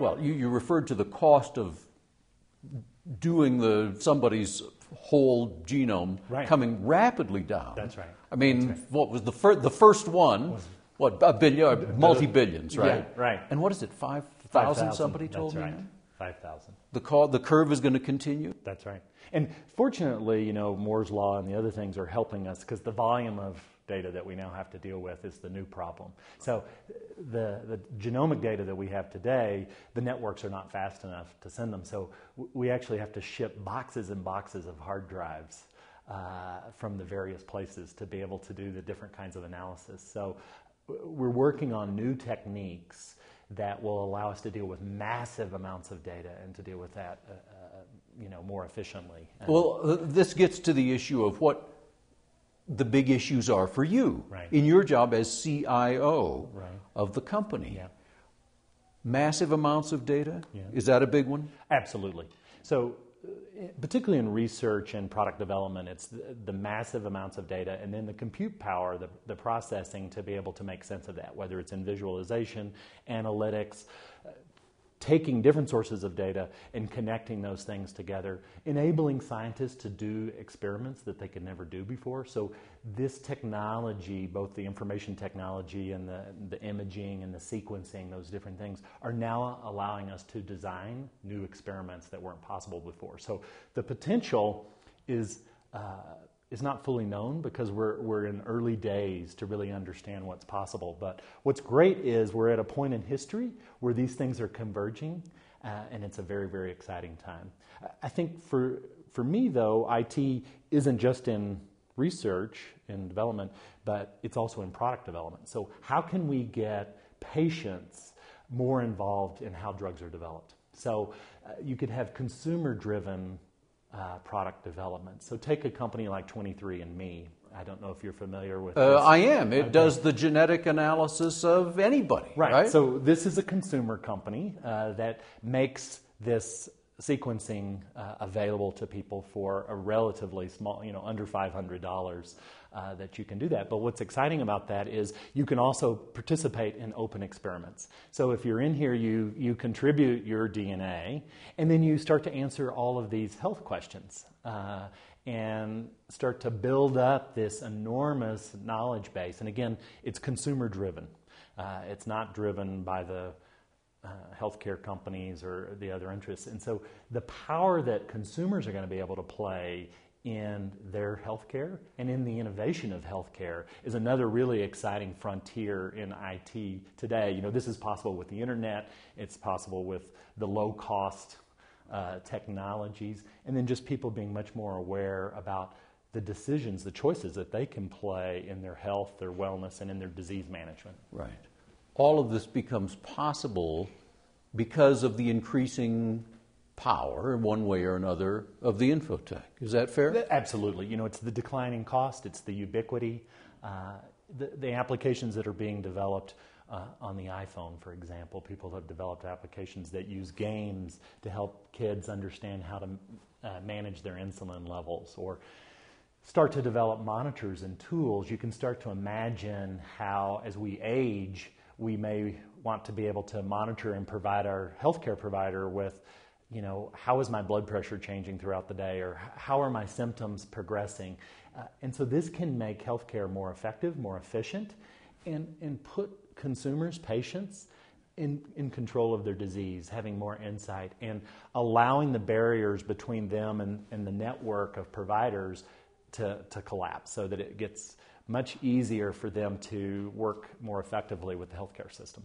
Well, you referred to the cost of doing somebody's whole genome coming rapidly down. That's right. I mean, what was the first one? What, a billion, multi-billions, right? Yeah, right. And what is it, 5,000 somebody told me? That's right, 5,000. The curve is going to continue? That's right. And fortunately, Moore's Law and the other things are helping us because the volume of data that we now have to deal with is the new problem. So the genomic data that we have today, the networks are not fast enough to send them. So we actually have to ship boxes and boxes of hard drives from the various places to be able to do the different kinds of analysis. So we're working on new techniques that will allow us to deal with massive amounts of data and to deal with that more efficiently. Well, this gets to the issue of what the big issues are for you in your job as CIO of the company. Yeah. Massive amounts of data? Yeah. Is that a big one? Absolutely. So particularly in research and product development, it's the massive amounts of data and then the compute power, the processing to be able to make sense of that, whether it's in visualization, analytics, taking different sources of data and connecting those things together, enabling scientists to do experiments that they could never do before. So this technology, both the information technology and the imaging and the sequencing, those different things, are now allowing us to design new experiments that weren't possible before. So the potential is not fully known because we're in early days to really understand what's possible. But what's great is we're at a point in history where these things are converging, and it's a very, very exciting time. I think for me, though, IT isn't just in research and development, but it's also in product development. So how can we get patients more involved in how drugs are developed? So you could have consumer-driven product development. So take a company like 23andMe. I don't know if you're familiar with this. I am. It does the genetic analysis of anybody, right? So this is a consumer company that makes this sequencing available to people for a relatively small, under $500 that you can do that. But what's exciting about that is you can also participate in open experiments. So if you're in here, you contribute your DNA, and then you start to answer all of these health questions and start to build up this enormous knowledge base. And again, it's consumer driven. It's not driven by the healthcare companies or the other interests. And so the power that consumers are going to be able to play in their healthcare and in the innovation of healthcare is another really exciting frontier in IT today. This is possible with the internet, it's possible with the low-cost technologies, and then just people being much more aware about the decisions, the choices that they can play in their health, their wellness, and in their disease management. Right. All of this becomes possible because of the increasing power, in one way or another, of the infotech. Is that fair? Absolutely. It's the declining cost, it's the ubiquity, the applications that are being developed on the iPhone, for example. People have developed applications that use games to help kids understand how to manage their insulin levels, or start to develop monitors and tools. You can start to imagine how, as we age, we may want to be able to monitor and provide our healthcare provider with, how is my blood pressure changing throughout the day, or how are my symptoms progressing? And so this can make healthcare more effective, more efficient, and put consumers, patients, in control of their disease, having more insight, and allowing the barriers between them and the network of providers to collapse so that it gets much easier for them to work more effectively with the healthcare system.